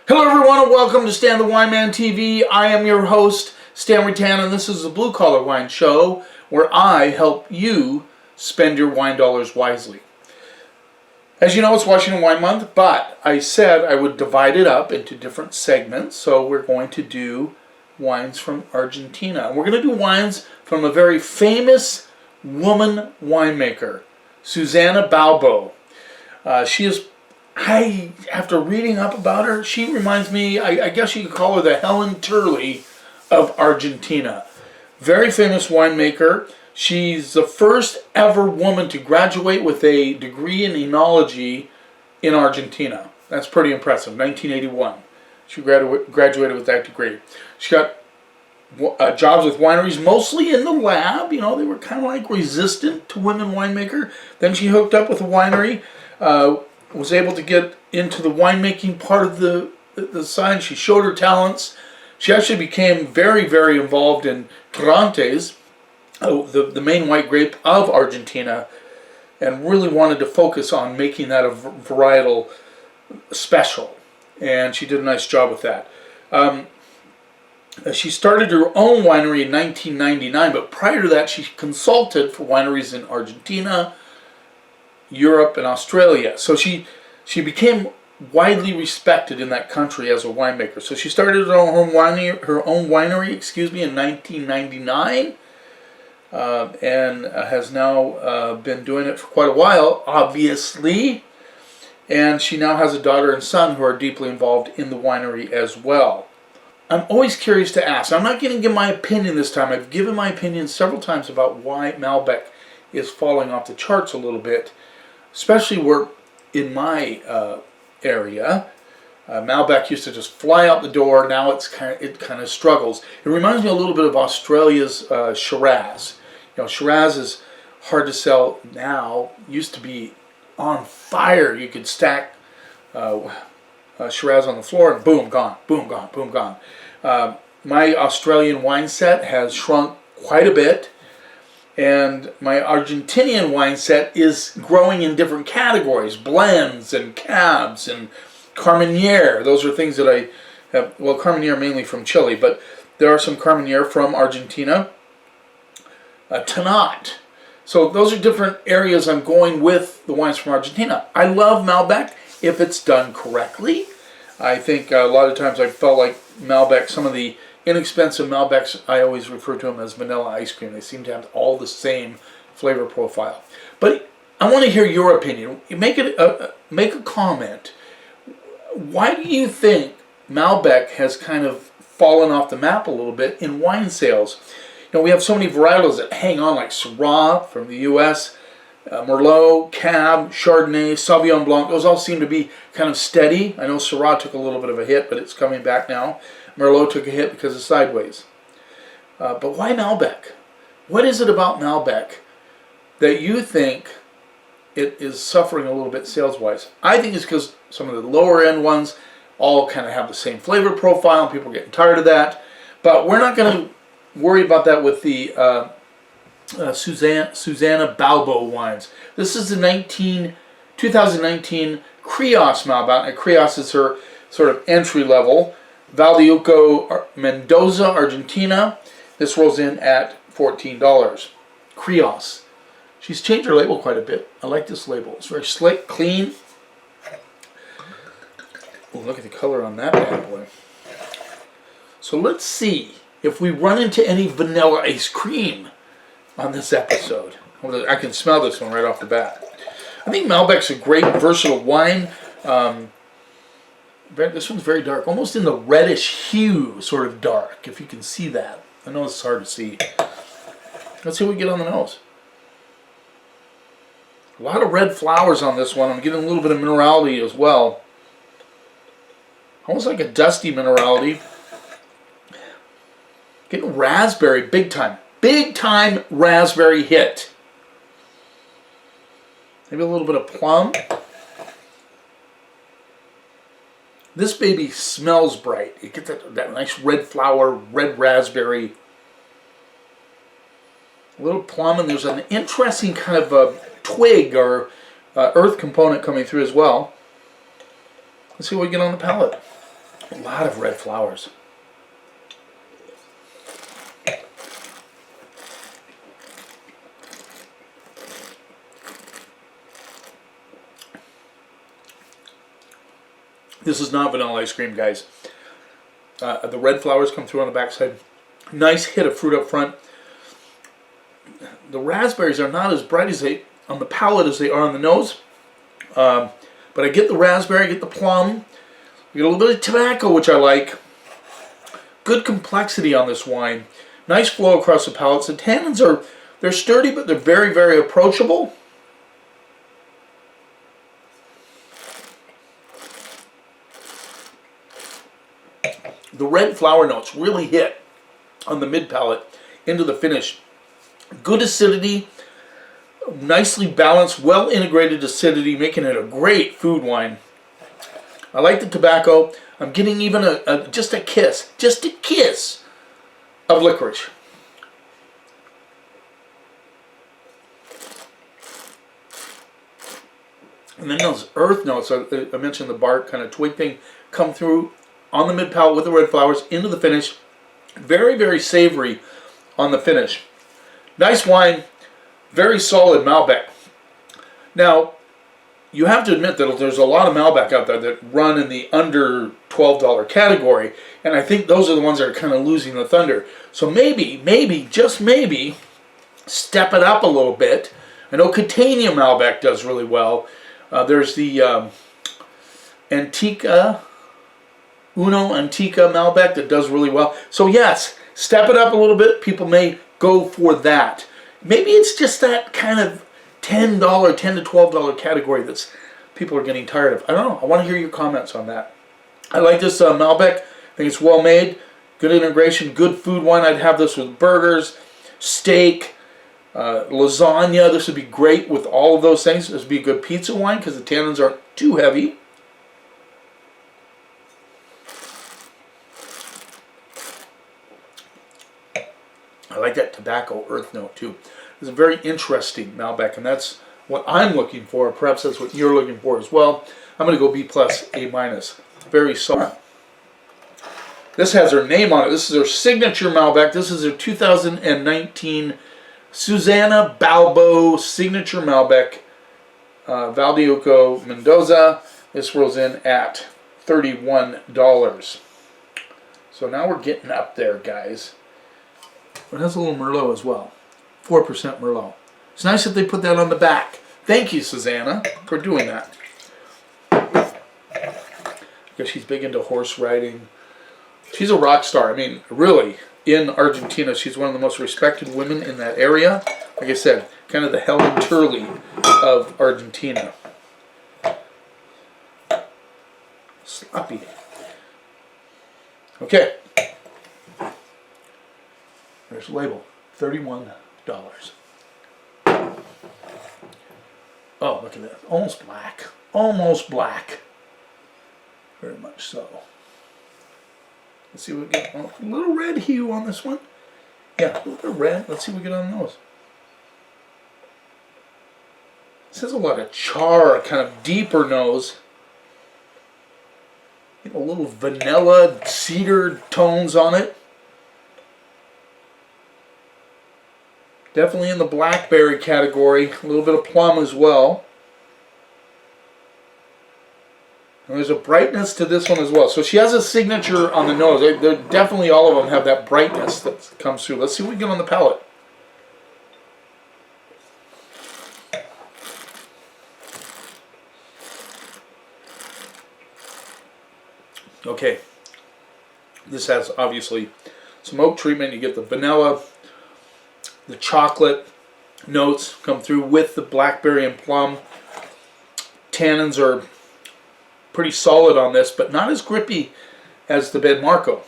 Hello everyone and welcome to Stan the Wine Man TV. I am your host, Stan Tan, and this is the Blue Collar Wine Show where I help you spend your wine dollars wisely. As you know, it's Washington Wine Month, but I said I would divide it up into different segments, so we're going to do wines from Argentina. We're going to do wines from a very famous woman winemaker, Susana Balbo. She is, after reading up about her, she reminds me, I guess you could call her the Helen Turley of Argentina. Very famous winemaker. She's the first ever woman to graduate with a degree in enology in Argentina. That's pretty impressive. 1981. She graduated with that degree. She got jobs with wineries, mostly in the lab. You know, they were kind of like resistant to women winemaker. Then she hooked up with a winery, was able to get into the winemaking part of the side. She showed her talents. She actually became very, very involved in Tannins, the main white grape of Argentina, and really wanted to focus on making that a varietal special. And she did a nice job with that. She started her own winery in 1999, but prior to that she consulted for wineries in Argentina, Europe, and Australia. So she became widely respected in that country as a winemaker. So she started her own winery, in 1999, and has now been doing it for quite a while, obviously. And she now has a daughter and son who are deeply involved in the winery as well. I'm always curious to ask. I'm not going to give my opinion this time. I've given my opinion several times about why Malbec is falling off the charts a little bit, especially where in my area, Malbec used to just fly out the door. Now it kind of struggles. It reminds me a little bit of Australia's Shiraz. You know, Shiraz is hard to sell now. Used to be on fire. You could stack Shiraz on the floor and boom, gone, boom, gone, boom, gone. My Australian wine set has shrunk quite a bit, and my Argentinian wine set is growing in different categories, blends and cabs and Carmenere. Those are things that I have, well, Carmenere mainly from Chile, but there are some Carmenere from Argentina. Tannins. So those are different areas I'm going with the wines from Argentina. I love Malbec if it's done correctly. I think a lot of times I felt like Malbec, some of the inexpensive Malbecs, I always refer to them as vanilla ice cream. They seem to have all the same flavor profile. But I want to hear your opinion. Make a comment. Why do you think Malbec has kind of fallen off the map a little bit in wine sales? You know, we have so many varietals that hang on, like Syrah from the U.S., Merlot, Cab, Chardonnay, Sauvignon Blanc. Those all seem to be kind of steady. I know Syrah took a little bit of a hit, but it's coming back now. Merlot took a hit because of Sideways. But why Malbec? What is it about Malbec that you think it is suffering a little bit sales-wise? I think it's because some of the lower-end ones all kind of have the same flavor profile, and people are getting tired of that. But we're not going to worry about that with the Susana Balbo wines. This is the 2019 Crios Malbec. And Crios is her sort of entry level. Valdiuco, Mendoza, Argentina. This rolls in at $14. Crios. She's changed her label quite a bit. I like this label. It's very slick, clean. Oh, look at the color on that bad boy. So let's see if we run into any vanilla ice cream on this episode. I can smell this one right off the bat. I think Malbec's a great versatile wine. This one's very dark, almost in the reddish hue, sort of dark, if you can see that. I know it's hard to see. Let's see what we get on the nose. A lot of red flowers on this one. I'm getting a little bit of minerality as well. Almost like a dusty minerality. Getting raspberry big time. Big time raspberry hit. Maybe a little bit of plum. This baby smells bright. You get that nice red flower, red raspberry. A little plum, and there's an interesting kind of a twig or earth component coming through as well. Let's see what we get on the palate. A lot of red flowers. This is not vanilla ice cream, guys. The red flowers come through on the backside. Nice hit of fruit up front. The raspberries are not as bright as they on the palate as they are on the nose. But I get the raspberry, I get the plum. I get a little bit of tobacco, which I like. Good complexity on this wine. Nice flow across the palate. The tannins they're sturdy, but they're very, very approachable. The red flower notes really hit on the mid palate into the finish. Good acidity, nicely balanced, well integrated acidity, making it a great food wine. I like the tobacco. I'm getting even just a kiss of licorice. And then those earth notes, I mentioned the bark kind of twig thing, come through on the mid palate with the red flowers into the finish. Very, very savory on the finish. Nice wine, very solid Malbec. Now, you have to admit that there's a lot of Malbec out there that run in the under $12 category, and I think those are the ones that are kind of losing the thunder. So maybe, just maybe, step it up a little bit. I know Catania Malbec does really well. There's the Uno Antica Malbec that does really well. So yes, step it up a little bit. People may go for that. Maybe it's just that kind of $10 to $12 category that's people are getting tired of. I don't know. I want to hear your comments on that. I like this Malbec. I think it's well made, good integration, good food wine. I'd have this with burgers, steak, lasagna. This would be great with all of those things. This would be a good pizza wine because the tannins aren't too heavy. I like that tobacco earth note too. It's a very interesting Malbec, and that's what I'm looking for. Perhaps that's what you're looking for as well. I'm going to go B+, A-. Very solid. This has her name on it. This is her signature Malbec. This is her 2019 Susana Balbo signature Malbec, Valdivico Mendoza. This rolls in at $31. So now we're getting up there, guys. It has a little Merlot as well. 4% Merlot. It's nice that they put that on the back. Thank you, Susana, for doing that. Because she's big into horse riding. She's a rock star. I mean, really, in Argentina, she's one of the most respected women in that area. Like I said, kind of the Helen Turley of Argentina. Sloppy. Okay. There's the label. $31. Oh, look at that. Almost black. Almost black. Very much so. Let's see what we get. Oh, a little red hue on this one. Yeah, a little bit of red. Let's see what we get on those. This has a lot of char, kind of deeper nose. A little vanilla, cedar tones on it. Definitely in the blackberry category. A little bit of plum as well. And there's a brightness to this one as well. So she has a signature on the nose. They're definitely, all of them have that brightness that comes through. Let's see what we get on the palate. Okay. This has obviously some oak treatment. You get the vanilla. The chocolate notes come through with the blackberry and plum. Tannins are pretty solid on this, but not as grippy as the Ben Marco.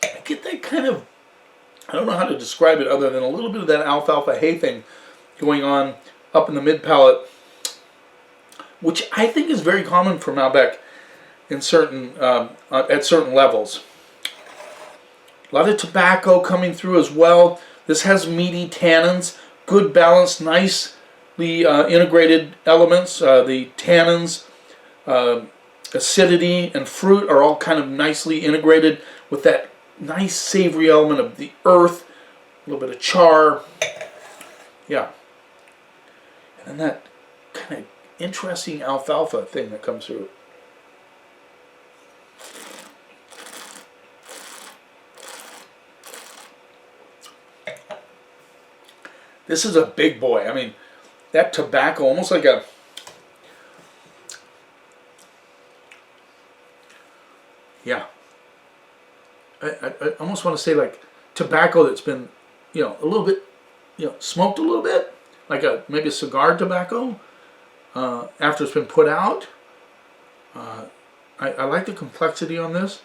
I get that kind of, I don't know how to describe it other than a little bit of that alfalfa hay thing going on up in the mid palate, which I think is very common for Malbec in certain at certain levels. A lot of tobacco coming through as well. This has meaty tannins, good balanced, nicely integrated elements. The tannins, acidity, and fruit are all kind of nicely integrated with that nice savory element of the earth, a little bit of char. Yeah. And then that kind of interesting alfalfa thing that comes through. This is a big boy. I mean, that tobacco, almost like a... Yeah. I almost want to say like tobacco that's been, a little bit, smoked a little bit. Like maybe a cigar tobacco after it's been put out. I like the complexity on this.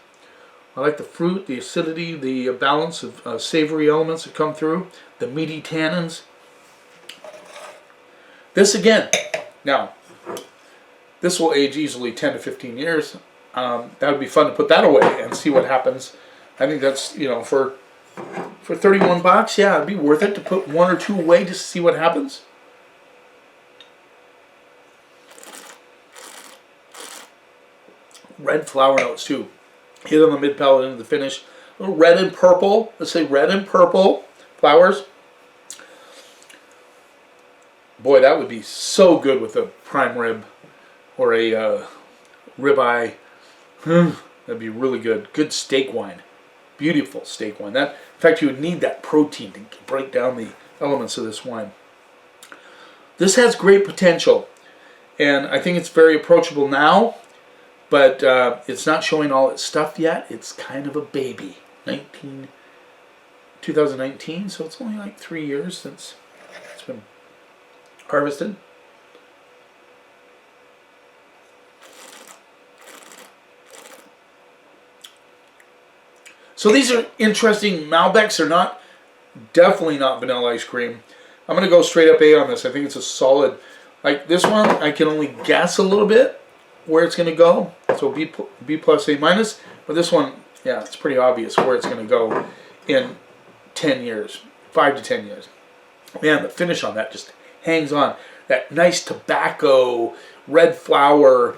I like the fruit, the acidity, the balance of savory elements that come through, the meaty tannins. This again, now, this will age easily 10 to 15 years. That would be fun to put that away and see what happens. I think that's, for $31, yeah, it'd be worth it to put one or two away just to see what happens. Red flower notes too. Hit on the mid palate into the finish. A little red and purple. Let's say red and purple flowers. Boy, that would be so good with a prime rib or a ribeye. That'd be really good. Good steak wine. Beautiful steak wine. In fact, you would need that protein to break down the elements of this wine. This has great potential, and I think it's very approachable now, but it's not showing all its stuff yet. It's kind of a baby. 2019, so it's only like 3 years since it's been harvested. So these are interesting. Malbecs are definitely not vanilla ice cream. I'm going to go straight up A on this. I think it's a solid, like this one, I can only guess a little bit where it's going to go. So B plus A minus. But this one, yeah, it's pretty obvious where it's going to go in 10 years, 5 to 10 years. Man, the finish on that just hangs on. That nice tobacco, red flower,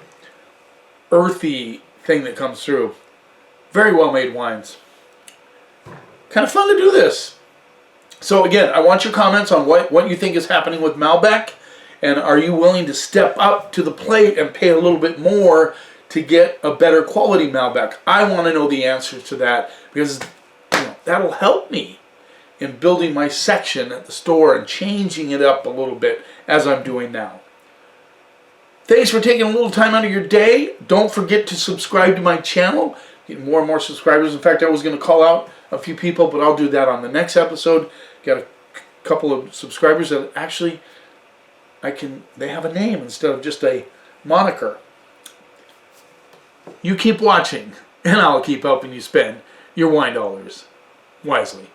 earthy thing that comes through. Very well made wines. Kind of fun to do this. So again, I want your comments on what you think is happening with Malbec, and are you willing to step up to the plate and pay a little bit more to get a better quality Malbec? I want to know the answers to that, because that'll help me in building my section at the store and changing it up a little bit as I'm doing now. Thanks for taking a little time out of your day. Don't forget to subscribe to my channel. Get more and more subscribers. In fact, I was going to call out a few people, but I'll do that on the next episode. Got a couple of subscribers that actually they have a name instead of just a moniker. You keep watching, and I'll keep helping you spend your wine dollars wisely.